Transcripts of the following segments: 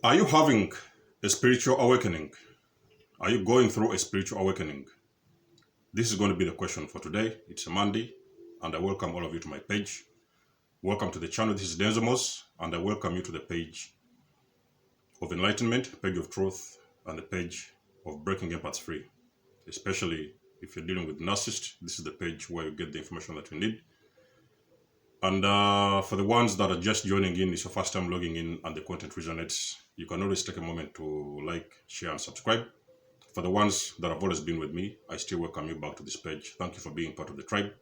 Are you having a spiritual awakening? Are you going through a spiritual awakening? This is going to be the question for today. It's a Monday, and I welcome all of you to my page. Welcome to the channel. This is Denzamos, and I welcome you to the page of enlightenment, page of truth, and the page of breaking empaths free. Especially if you're dealing with narcissists, this is the page where you get the information that you need. And for the ones that are just joining in, it's your first time logging in and the content resonates, you can always take a moment to like, share, and subscribe. For the ones that have always been with me, I still welcome you back to this page. Thank you for being part of the tribe.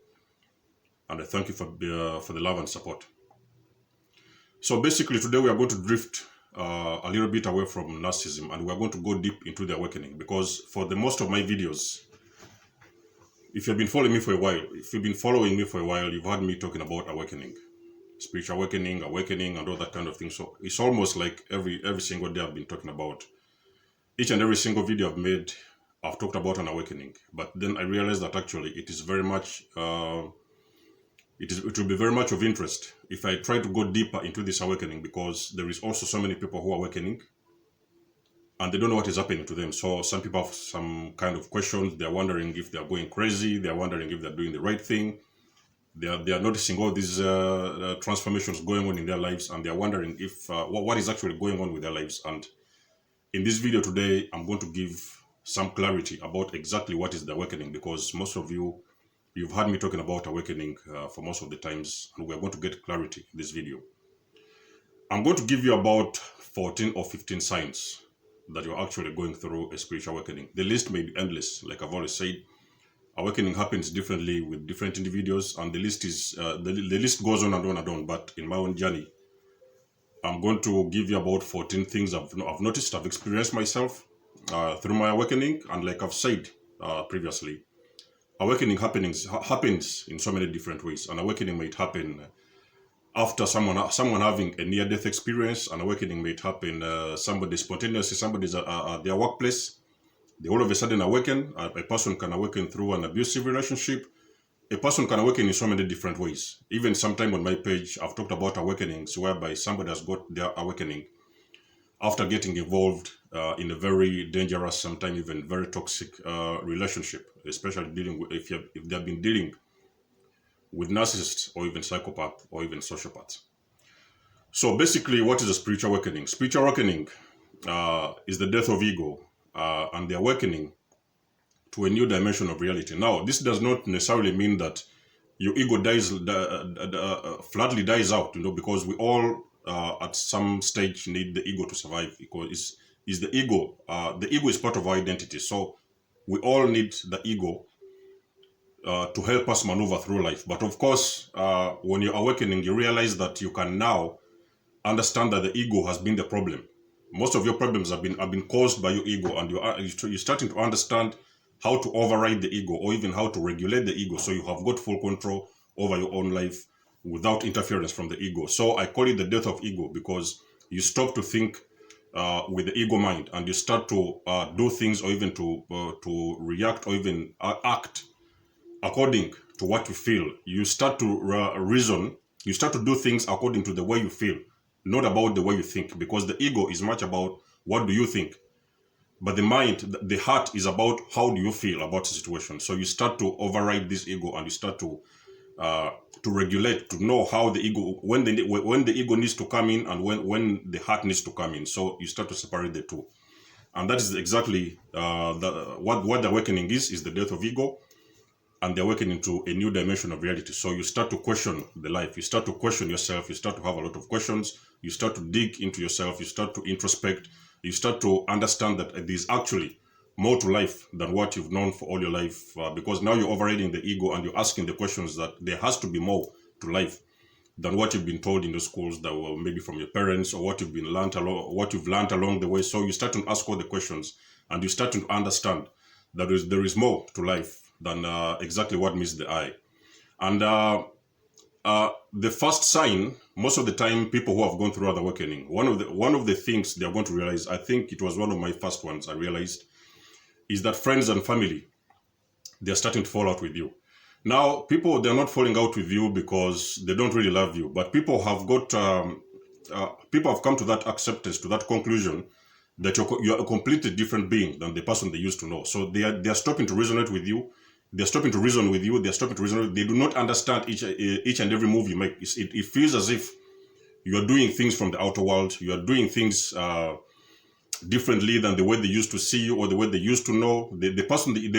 And I thank you for the love and support. So basically today we are going to drift a little bit away from narcissism, and we are going to go deep into the awakening, because for the most of my videos, if you've been following me for a while, you've heard me talking about awakening, spiritual awakening, and all that kind of thing. So it's almost like every single day I've been talking about. Each and every single video I've made, I've talked about an awakening. But then I realized that actually it is very much, it will be very much of interest if I try to go deeper into this awakening, because there is also so many people who are awakening and they don't know what is happening to them. So some people have some kind of questions. They're wondering if they're going crazy. They're wondering if they're doing the right thing. They are noticing all these transformations going on in their lives, and they're wondering if what is actually going on with their lives. And in this video today, I'm going to give some clarity about exactly what is the awakening, because most of you've heard me talking about awakening for most of the times, and we're going to get clarity in this video. I'm going to give you about 14 or 15 signs that you're actually going through a spiritual awakening. The list may be endless. Like I've always said, awakening happens differently with different individuals, and the list is the list goes on and on and on. But in my own journey, I'm going to give you about 14 things I've noticed, I've experienced myself through my awakening. And like I've said previously, awakening happens in so many different ways. An awakening might happen after someone having a near-death experience. An awakening might happen somebody spontaneously, somebody's at their workplace, they all of a sudden awaken. A person can awaken through an abusive relationship. A person can awaken in so many different ways. Even sometime on my page, I've talked about awakenings whereby somebody has got their awakening after getting involved in a very dangerous, sometimes even very toxic relationship, especially dealing with, if they've been dealing with narcissists or even psychopaths or even sociopaths. So basically, what is a spiritual awakening? Spiritual awakening is the death of ego and the awakening to a new dimension of reality. Now, this does not necessarily mean that your ego flatly dies out, because we all at some stage need the ego to survive, because the ego is part of our identity. So we all need the ego to help us maneuver through life. But of course, when you're awakening, you realize that you can now understand that the ego has been the problem. Most of your problems have been caused by your ego, and you're starting to understand how to override the ego, or even how to regulate the ego, so you have got full control over your own life without interference from the ego. So I call it the death of ego, because you stop to think with the ego mind, and you start to do things, or even to react, or even act according to what you feel. You start to reason. You start to do things according to the way you feel, not about the way you think, because the ego is much about what do you think. But the mind, the heart, is about how do you feel about the situation. So you start to override this ego, and you start to regulate, to know how the ego, when the ego needs to come in, and when the heart needs to come in. So you start to separate the two, and that is exactly what the awakening is the death of ego, and the awakening to a new dimension of reality. So you start to question the life. You start to question yourself. You start to have a lot of questions. You start to dig into yourself. You start to introspect. You start to understand that there's actually more to life than what you've known for all your life, because now you're overriding the ego, and you're asking the questions that there has to be more to life than what you've been told in the schools, that were maybe from your parents, or what you've learned along the way. So you start to ask all the questions, and you start to understand that there is more to life than exactly what meets the eye. And the first sign, most of the time, people who have gone through the awakening, one of the things they are going to realize, I think it was one of my first ones I realized, is that friends and family, they're starting to fall out with you. Now, people, they're not falling out with you because they don't really love you, but people have got people have come to that acceptance, to that conclusion that you're a completely different being than the person they used to know. So they are stopping to resonate with you. They're stopping to reason with you. They're stopping to reason with you. They do not understand each and every move you make. It feels as if you are doing things from the outer world. You are doing things differently than the way they used to see you or the way they used to know. The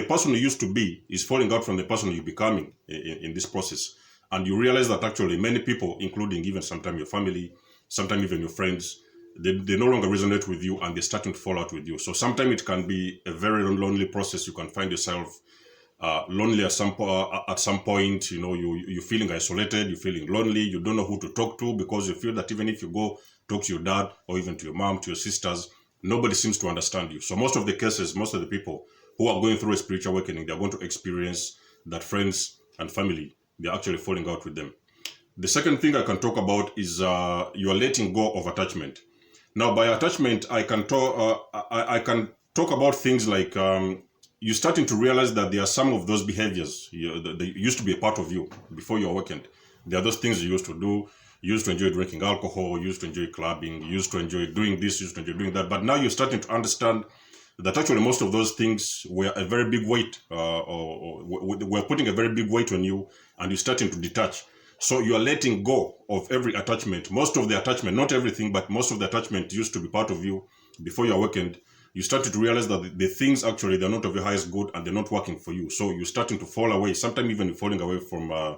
person you used to be is falling out from the person you're becoming in this process. And you realize that actually many people, including even sometimes your family, sometimes even your friends, they no longer resonate with you and they're starting to fall out with you. So sometimes it can be a very lonely process. You can find yourself lonely at some point. You know, you're feeling isolated, you're feeling lonely, you don't know who to talk to, because you feel that even if you go talk to your dad or even to your mom, to your sisters, nobody seems to understand you. So most of the cases, most of the people who are going through a spiritual awakening, they're going to experience that friends and family, they're actually falling out with them. The second thing I can talk about is you are letting go of attachment. Now, by attachment, I can talk about things like you're starting to realize that there are some of those behaviors that used to be a part of you before you awakened. There are those things you used to do. You used to enjoy drinking alcohol. You used to enjoy clubbing. You used to enjoy doing this. You used to enjoy doing that. But now you're starting to understand that actually most of those things were a very big weight, or were putting a very big weight on you, and you're starting to detach. So you are letting go of every attachment. Most of the attachment, not everything, but most of the attachment used to be part of you before you awakened. You started to realize that the things actually, they're not of your highest good and they're not working for you. So you're starting to fall away. Sometimes even falling away from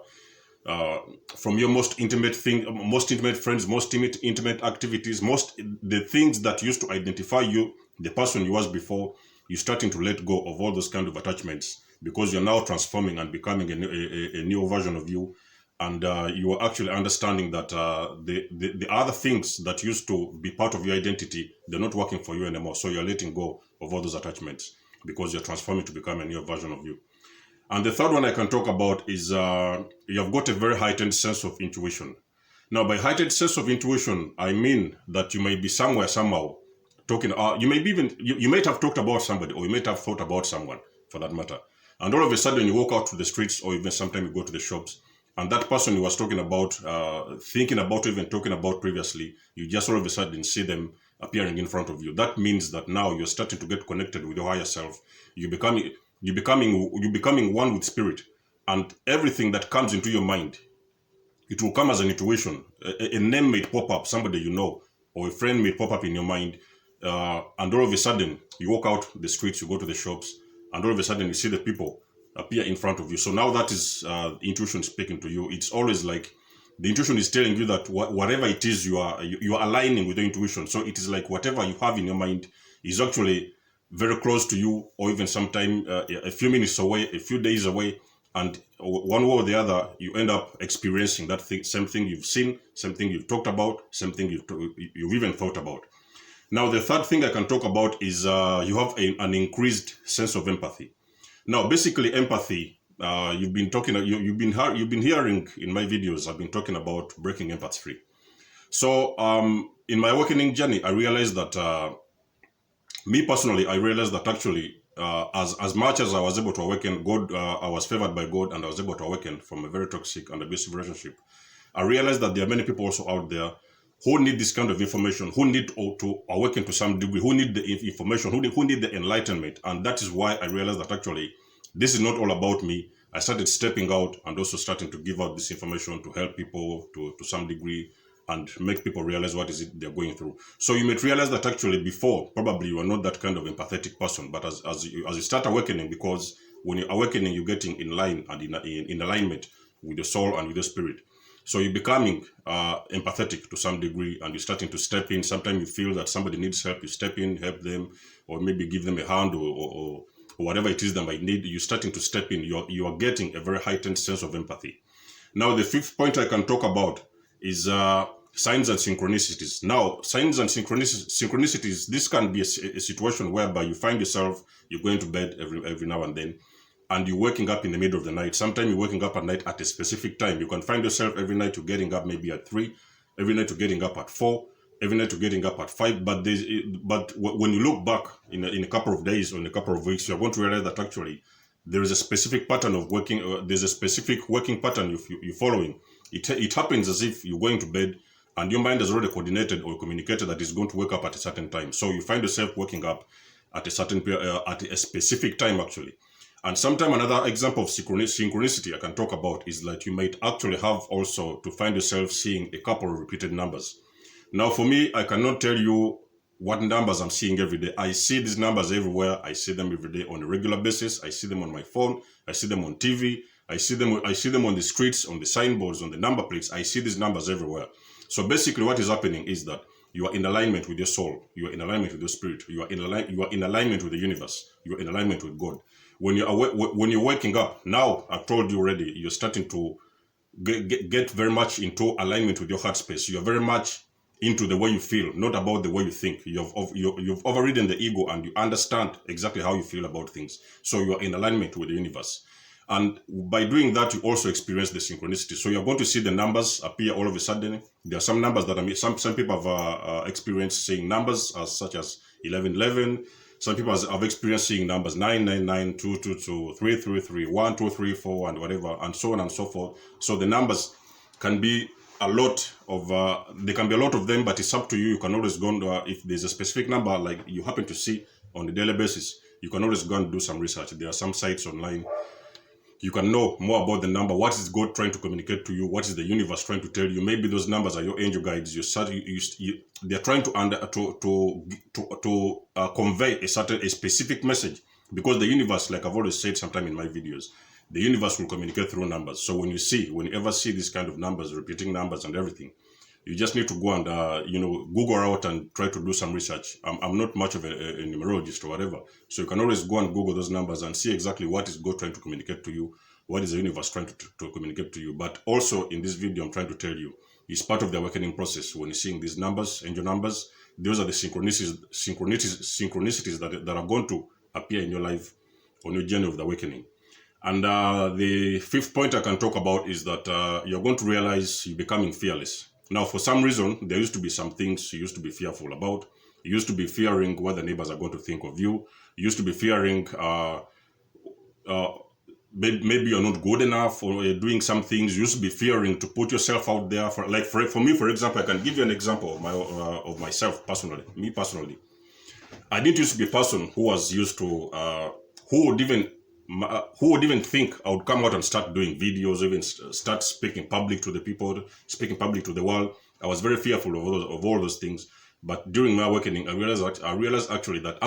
your most intimate friends, most intimate activities, the things that used to identify you, the person you was before. You're starting to let go of all those kind of attachments because you're now transforming and becoming a new version of you. And you are actually understanding that the other things that used to be part of your identity, they're not working for you anymore. So you're letting go of all those attachments because you're transforming to become a new version of you. And the third one I can talk about is you have got a very heightened sense of intuition. Now, by heightened sense of intuition, I mean that you may be somewhere, somehow, talking, you may be even, you might have talked about somebody, or you might have thought about someone, for that matter. And all of a sudden, you walk out to the streets, or even sometimes you go to the shops, and that person you was talking about, thinking about, or even talking about previously, you just all of a sudden see them appearing in front of you. That means that now you're starting to get connected with your higher self. You're becoming one with spirit, and everything that comes into your mind, it will come as an intuition. A name may pop up, somebody you know, or a friend may pop up in your mind, and all of a sudden you walk out the streets, you go to the shops, and all of a sudden you see the people appear in front of you. So now that is intuition speaking to you. It's always like the intuition is telling you that whatever it is you are aligning with the intuition. So it is like whatever you have in your mind is actually very close to you, or even sometime a few minutes away, a few days away, and one way or the other, you end up experiencing that thing, same thing you've seen, same thing you've talked about, same thing you've even thought about. Now, the third thing I can talk about is you have an increased sense of empathy. Now, basically, empathy. You've been hearing in my videos. I've been talking about breaking empath free. So, in my awakening journey, I realized that me personally, I realized that actually, as much as I was able to awaken, God, I was favored by God, and I was able to awaken from a very toxic and abusive relationship. I realized that there are many people also out there who need this kind of information, who need to awaken to some degree, who need the information, who need the enlightenment. And that is why I realized that actually this is not all about me. I started stepping out and also starting to give out this information to help people to some degree and make people realize what is it they're going through. So you might realize that actually before, probably you are not that kind of empathetic person, but as you start awakening, because when you're awakening, you're getting in line and in alignment with the soul and with the spirit. So you're becoming empathetic to some degree, and you're starting to step in. Sometimes you feel that somebody needs help, you step in, help them, or maybe give them a hand or whatever it is they might need. You're starting to step in. You are getting a very heightened sense of empathy. Now, the fifth point I can talk about is signs and synchronicities. Now, signs and synchronicities, this can be a situation whereby you find yourself, you're going to bed every now and then, and you're waking up in the middle of the night. Sometimes you're waking up at night at a specific time. You can find yourself every night you're getting up maybe at 3, every night you're getting up at 4, every night you're getting up at 5. But when you look back in a couple of days or in a couple of weeks, you're going to realize that actually there is a specific pattern of working. There's a specific working pattern you're following. It happens as if you're going to bed and your mind has already coordinated or communicated that it's going to wake up at a certain time. So you find yourself waking up at a certain at a specific time actually. And sometime another example of synchronicity I can talk about is that you might actually have also to find yourself seeing a couple of repeated numbers. Now for me, I cannot tell you what numbers I'm seeing every day. I see these numbers everywhere. I see them every day on a regular basis. I see them on my phone. I see them on TV. I see them on the streets, on the signboards, on the number plates. I see these numbers everywhere. So basically what is happening is that you are in alignment with your soul. You are in alignment with your spirit. You are in alignment with the universe. You are in alignment with God. When you're waking up, now I've told you already, you're starting to get very much into alignment with your heart space. You're very much into the way you feel, not about the way you think. You've overridden the ego and you understand exactly how you feel about things. So you are in alignment with the universe. And by doing that, you also experience the synchronicity. So you're going to see the numbers appear all of a sudden. There are some numbers that some people have experienced seeing numbers such as 1111. Some people have experienced seeing numbers 999, 222, 333, 1, 2, 3, 4, and whatever, and so on and so forth. So the numbers can be a lot of, there can be a lot of them, but it's up to you. You can always go, if there's a specific number like you happen to see on a daily basis, you can always go and do some research. There are some sites online. You can know more about the number. What is God trying to communicate to you? What is the universe trying to tell you? Maybe those numbers are your angel guides. They're trying to convey a specific message, because the universe, like I've always said sometime in my videos, the universe will communicate through numbers. So when you ever see this kind of numbers, repeating numbers and everything, you just need to go and Google out and try to do some research. I'm not much of a numerologist or whatever, so you can always go and Google those numbers and see exactly what is God trying to communicate to you, what is the universe trying to communicate to you. But also in this video, I'm trying to tell you, it's part of the awakening process. When you're seeing these numbers, angel numbers, those are the synchronicities that are going to appear in your life on your journey of the awakening. And the fifth point I can talk about is that you're going to realize you're becoming fearless. Now, for some reason, there used to be some things you used to be fearful about. You used to be fearing what the neighbors are going to think of you. You used to be fearing maybe you're not good enough, or you're doing some things. You used to be fearing to put yourself out there. For me, for example, I can give you an example of myself personally. Me personally, I didn't used to be a person who was used to who would even think I would come out and start doing videos, even start speaking public to the people, speaking public to the world. I was very fearful of all those things. But during my awakening, I realized actually that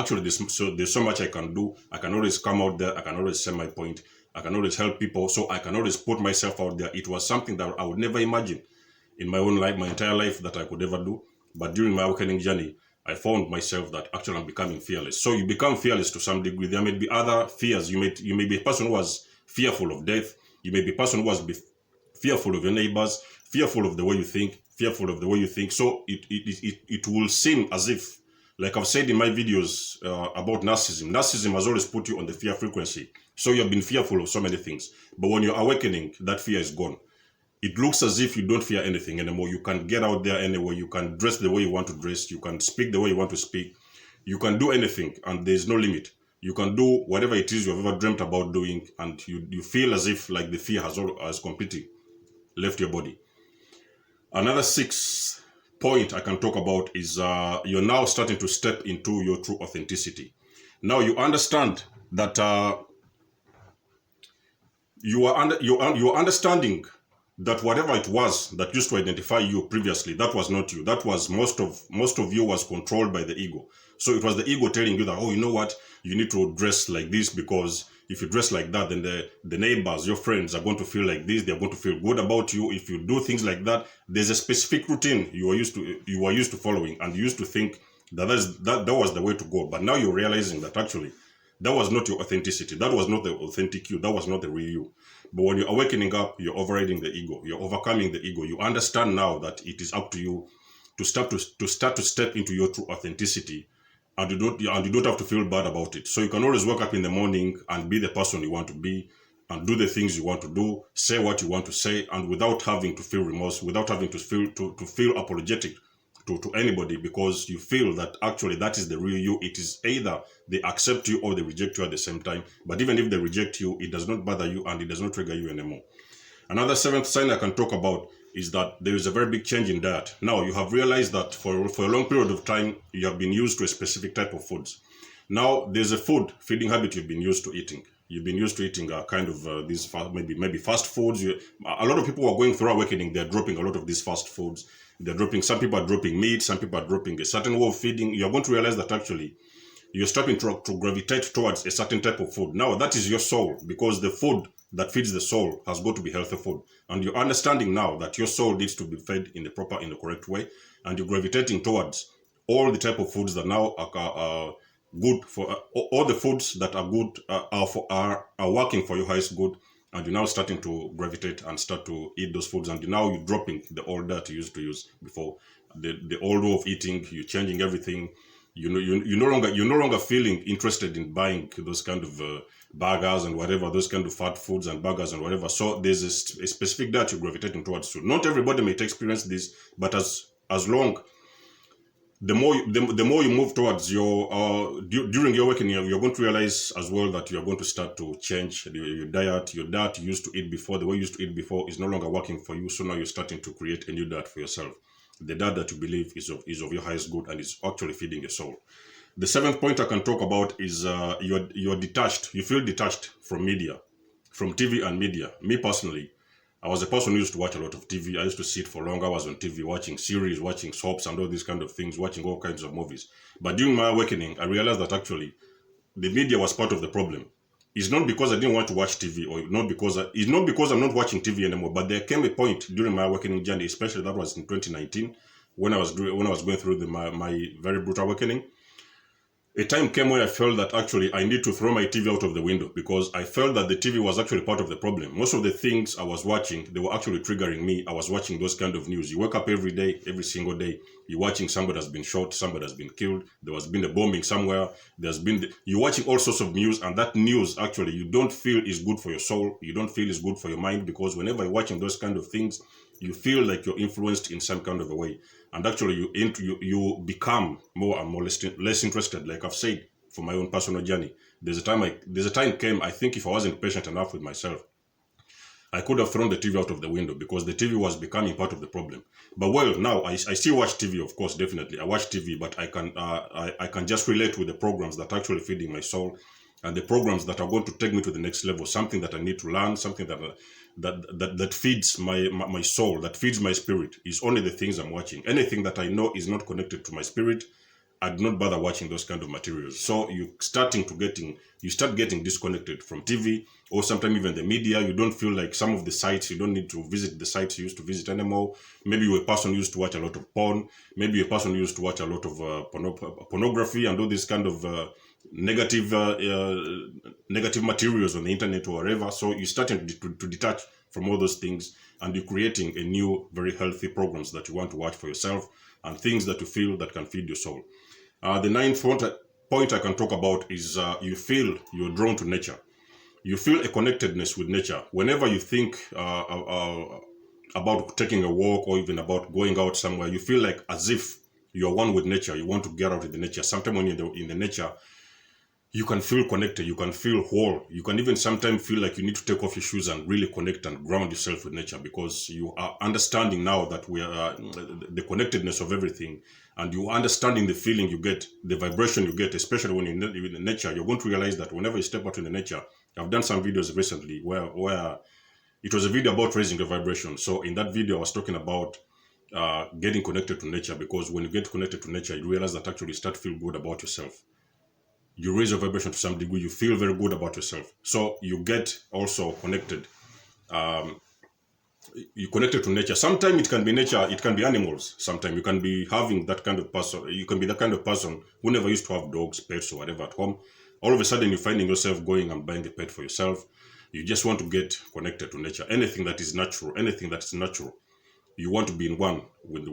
there's so much I can do. I can always come out there. I can always say my point. I can always help people. So I can always put myself out there. It was something that I would never imagine in my own life, my entire life, that I could ever do. But during my awakening journey, I found myself that actually I'm becoming fearless. So you become fearless to some degree. There may be other fears. You may be a person who was fearful of death. You may be a person who was fearful of your neighbors, fearful of the way you think, fearful of the way you think. So it will seem as if, like I've said in my videos about narcissism has always put you on the fear frequency. So you've been fearful of so many things. But when you're awakening, that fear is gone. It looks as if you don't fear anything anymore. You can get out there anyway. You can dress the way you want to dress. You can speak the way you want to speak. You can do anything, and there's no limit. You can do whatever it is you've ever dreamt about doing, and you feel as if like the fear has completely left your body. Another sixth point I can talk about is you're now starting to step into your true authenticity. Now you understand that you are understanding that whatever it was that used to identify you previously, that was not you. That was most of you was controlled by the ego. So it was the ego telling you that, oh, you know what, you need to dress like this, because if you dress like that, then the neighbors, your friends are going to feel like this. They're going to feel good about you. If you do things like that, there's a specific routine you are used to following, and you used to think that was the way to go. But now you're realizing that actually that was not your authenticity. That was not the authentic you. That was not the real you. But when you're awakening up, you're overriding the ego. You're overcoming the ego. You understand now that it is up to you to start to step into your true authenticity, and you don't have to feel bad about it. So you can always wake up in the morning and be the person you want to be, and do the things you want to do, say what you want to say, and without having to feel remorse, without having to feel apologetic to anybody, because you feel that actually that is the real you. It is either they accept you or they reject you at the same time. But even if they reject you, it does not bother you and it does not trigger you anymore. Another seventh sign I can talk about is that there is a very big change in diet. Now you have realized that for a long period of time you have been used to a specific type of foods. Now there's a food feeding habit you've been used to eating. You've been used to eating kind of these maybe fast foods. A lot of people who are going through awakening, they're dropping a lot of these fast foods. They're dropping. Some people are dropping meat. Some people are dropping a certain way of feeding. You're going to realize that actually you're starting to gravitate towards a certain type of food. Now that is your soul, because the food that feeds the soul has got to be healthy food. And you're understanding now that your soul needs to be fed in the correct way, and you're gravitating towards all the type of foods that now are good for all the foods that are good are working for your highest good, and you're now starting to gravitate and start to eat those foods, and now you're dropping the old that you used to use before, the old way of eating. You're changing everything. You're no longer feeling interested in buying those kind of burgers and whatever, those kind of fat foods and burgers and whatever. So there's a specific diet you're gravitating towards. So not everybody may experience this, but as long the more you move towards your during your awakening, you're going to realize as well that you're going to start to change your diet. Your diet you used to eat before, the way you used to eat before, is no longer working for you. So now you're starting to create a new diet for yourself. The diet that you believe is of your highest good and is actually feeding your soul. The seventh point I can talk about is you're detached. You feel detached from media, from TV and media. Me personally, I was a person who used to watch a lot of TV. I used to sit for long hours on TV, watching series, watching soaps and all these kind of things, watching all kinds of movies. But during my awakening, I realized that actually the media was part of the problem. It's not because I didn't want to watch TV, or it's not because I'm not watching TV anymore. But there came a point during my awakening journey, especially that was in 2019, when I was going through my very brutal awakening. A time came where I felt that actually I need to throw my TV out of the window, because I felt that the TV was actually part of the problem. Most of the things I was watching, they were actually triggering me. I was watching those kind of news. You wake up every day, every single day, you're watching somebody has been shot, somebody has been killed, there has been a bombing somewhere, you're watching all sorts of news, and that news actually you don't feel is good for your soul, you don't feel is good for your mind, because whenever you're watching those kind of things, you feel like you're influenced in some kind of a way, and actually you become more and more less interested. Like I've said, for my own personal journey, there's a time came, I think if I wasn't patient enough with myself, I could have thrown the TV out of the window, because the TV was becoming part of the problem. But well, now I still watch TV, of course, definitely. I watch TV, but I can just relate with the programs that are actually feeding my soul, and the programs that are going to take me to the next level, something that I need to learn, something that feeds my soul, that feeds my spirit, is only the things I'm watching. Anything that I know is not connected to my spirit, I do not bother watching those kind of materials. So you start getting disconnected from TV, or sometimes even the media. You don't feel like some of the sites, you don't need to visit the sites you used to visit anymore. Maybe you're a person who used to watch a lot of porn. Maybe you're a person who used to watch a lot of pornography and all these kind of negative materials on the internet or wherever. So you're starting to detach from all those things, and you're creating a new, very healthy programs that you want to watch for yourself, and things that you feel that can feed your soul. The ninth point I can talk about is you feel you're drawn to nature. You feel a connectedness with nature. Whenever you think about taking a walk, or even about going out somewhere, you feel like as if you're one with nature. You want to get out in the nature. Sometimes when you're in the nature, you can feel connected, you can feel whole. You can even sometimes feel like you need to take off your shoes and really connect and ground yourself with nature, because you are understanding now that we are the connectedness of everything, and you are understanding the feeling you get, the vibration you get, especially when you're in nature. You're going to realize that whenever you step out in the nature, I've done some videos recently where it was a video about raising the vibration. So in that video, I was talking about getting connected to nature, because when you get connected to nature, you realize that actually you start to feel good about yourself. You raise your vibration to some degree, you feel very good about yourself. So you get also connected. You connected to nature. Sometimes it can be nature, it can be animals. Sometimes you can be having that kind of person. You can be that kind of person who never used to have dogs, pets, or whatever at home. All of a sudden, you're finding yourself going and buying a pet for yourself. You just want to get connected to nature. Anything that is natural, you want to be in one with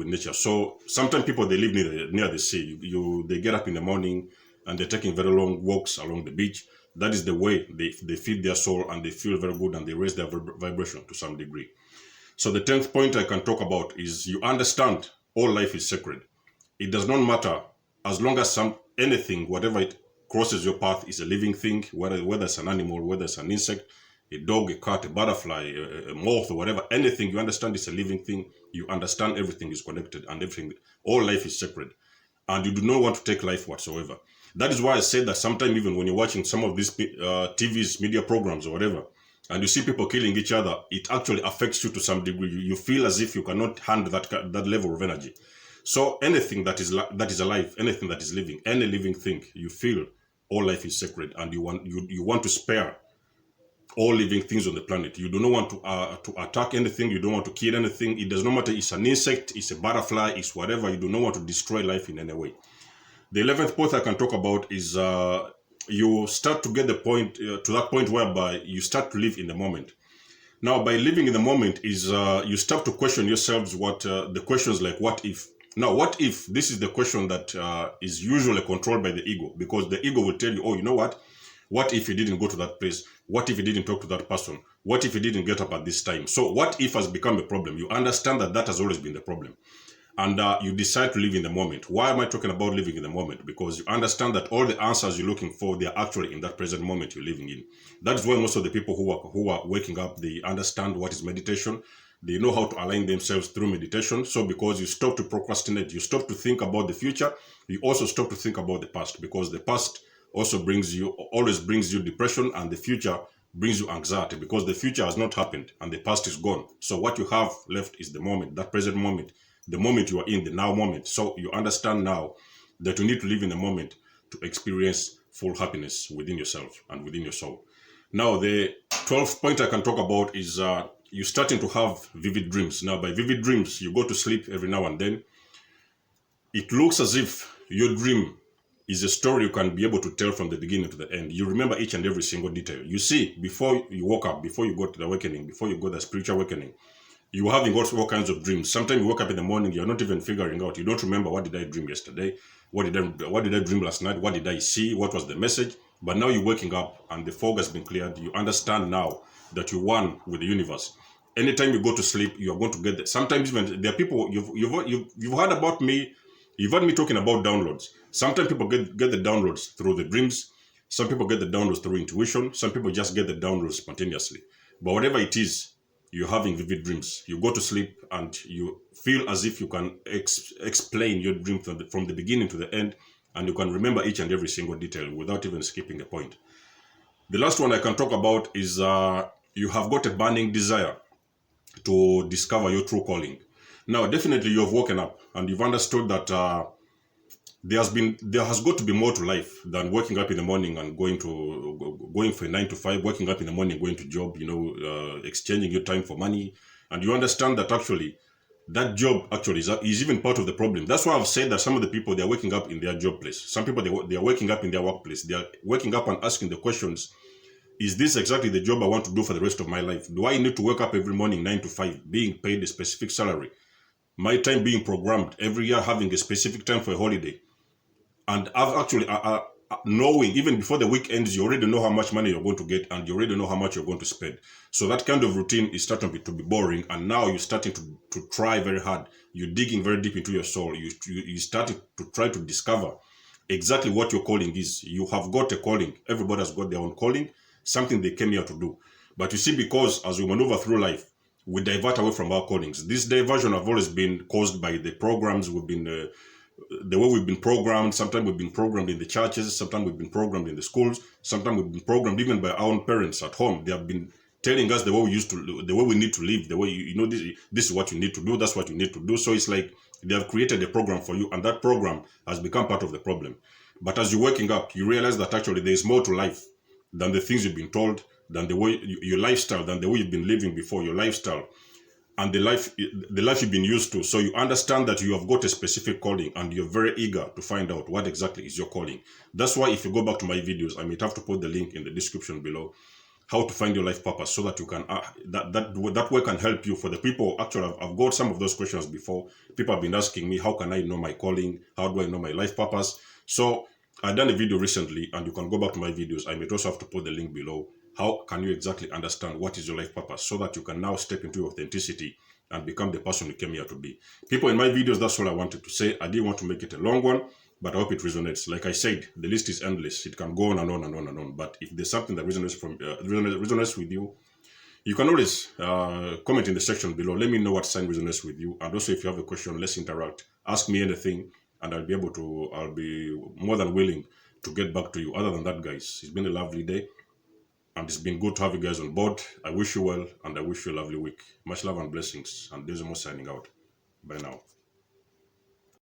nature. So sometimes people, they live near the sea. They get up in the morning and they're taking very long walks along the beach. That is the way they feed their soul, and they feel very good, and they raise their vibration to some degree. So the 10th point I can talk about is you understand all life is sacred. It does not matter, as long as anything, whatever it crosses your path, is a living thing, whether it's an animal, whether it's an insect, a dog, a cat, a butterfly, a moth, or whatever, anything you understand is a living thing. You understand everything is connected and everything, all life is sacred. And you do not want to take life whatsoever. That is why I said that sometimes even when you're watching some of these TVs, media programs or whatever, and you see people killing each other, it actually affects you to some degree. You feel as if you cannot handle that level of energy. So anything that is alive, anything that is living, any living thing, you feel all life is sacred, and you want to spare all living things on the planet. You do not want to attack anything. You don't want to kill anything. It does not matter. It's an insect. It's a butterfly. It's whatever. You do not want to destroy life in any way. The 11th point I can talk about is you start to get the point to that point whereby you start to live in the moment. Now, by living in the moment is you start to question yourselves what the questions like what if. Now, what if? This is the question that is usually controlled by the ego, because the ego will tell you, oh, you know what? What if you didn't go to that place? What if you didn't talk to that person? What if you didn't get up at this time? So what if has become a problem. You understand that that has always been the problem. And you decide to live in the moment. Why am I talking about living in the moment? Because you understand that all the answers you're looking for, they're actually in that present moment you're living in. That is why most of the people who are waking up, they understand what is meditation. They know how to align themselves through meditation. So because you stop to procrastinate, you stop to think about the future, you also stop to think about the past, because the past also always brings you depression, and the future brings you anxiety, because the future has not happened and the past is gone. So what you have left is the moment, that present moment, the moment you are in, the now moment. So you understand now that you need to live in the moment to experience full happiness within yourself and within your soul. Now, the 12th point I can talk about is you're starting to have vivid dreams. Now, by vivid dreams, you go to sleep every now and then. It looks as if your dream is a story you can be able to tell from the beginning to the end. You remember each and every single detail. You see, before you woke up, before you got to the awakening, before you got the spiritual awakening, you were having all kinds of dreams. Sometimes you wake up in the morning, you're not even figuring out. You don't remember, what did I dream yesterday? What did I dream last night? What did I see? What was the message? But now you're waking up and the fog has been cleared. You understand now that you're one with the universe. Anytime you go to sleep, you are going to get that. Sometimes even there are people you've heard about me. You've heard me talking about downloads. Sometimes people get the downloads through the dreams. Some people get the downloads through intuition. Some people just get the downloads spontaneously. But whatever it is, you're having vivid dreams. You go to sleep and you feel as if you can explain your dream from the beginning to the end, and you can remember each and every single detail without even skipping a point. The last one I can talk about is you have got a burning desire to discover your true calling. Now, definitely you have woken up and you've understood that there has got to be more to life than waking up in the morning and going for a 9 to 5, waking up in the morning, going to job, exchanging your time for money. And you understand that actually that job actually is even part of the problem. That's why I've said that some of the people, they're waking up in their job place. Some people, they are waking up in their workplace. They are waking up and asking the questions, is this exactly the job I want to do for the rest of my life? Do I need to wake up every morning 9 to 5, being paid a specific salary? My time being programmed every year, having a specific time for a holiday? And I've actually knowing, even before the week ends, you already know how much money you're going to get, and you already know how much you're going to spend. So that kind of routine is starting to be boring, and now you're starting to try very hard. You're digging very deep into your soul. You starting to try to discover exactly what your calling is. You have got a calling. Everybody has got their own calling, something they came here to do. But you see, because as we maneuver through life, we divert away from our callings. This diversion have always been caused by the programs we've been, the way we've been programmed. Sometimes we've been programmed in the churches. Sometimes we've been programmed in the schools. Sometimes we've been programmed even by our own parents at home. They have been telling us the way we need to live, the way, this is what you need to do. That's what you need to do. So it's like they have created a program for you, and that program has become part of the problem. But as you're waking up, you realize that actually there is more to life than the things you've been told, than the way your lifestyle, than the way you've been living before, your lifestyle, and the life you've been used to. So you understand that you have got a specific calling, and you're very eager to find out what exactly is your calling. That's why if you go back to my videos, I might have to put the link in the description below, how to find your life purpose, so that you can that way can help you. For the people, actually, I've got some of those questions before. People have been asking me, how can I know my calling? How do I know my life purpose? So I've done a video recently, and you can go back to my videos. I may also have to put the link below. How can you exactly understand what is your life purpose, so that you can now step into your authenticity and become the person you came here to be? People, in my videos, that's all I wanted to say. I didn't want to make it a long one. But I hope it resonates. Like I said, the list is endless. It can go on and on and on and on. But if there's something that resonates with you, you can always comment in the section below. Let me know what sign resonates with you. And also, if you have a question, let's interact. Ask me anything, and I'll be more than willing to get back to you. Other than that, guys, it's been a lovely day, and it's been good to have you guys on board. I wish you well, and I wish you a lovely week. Much love and blessings. And Desmo signing out. Bye now.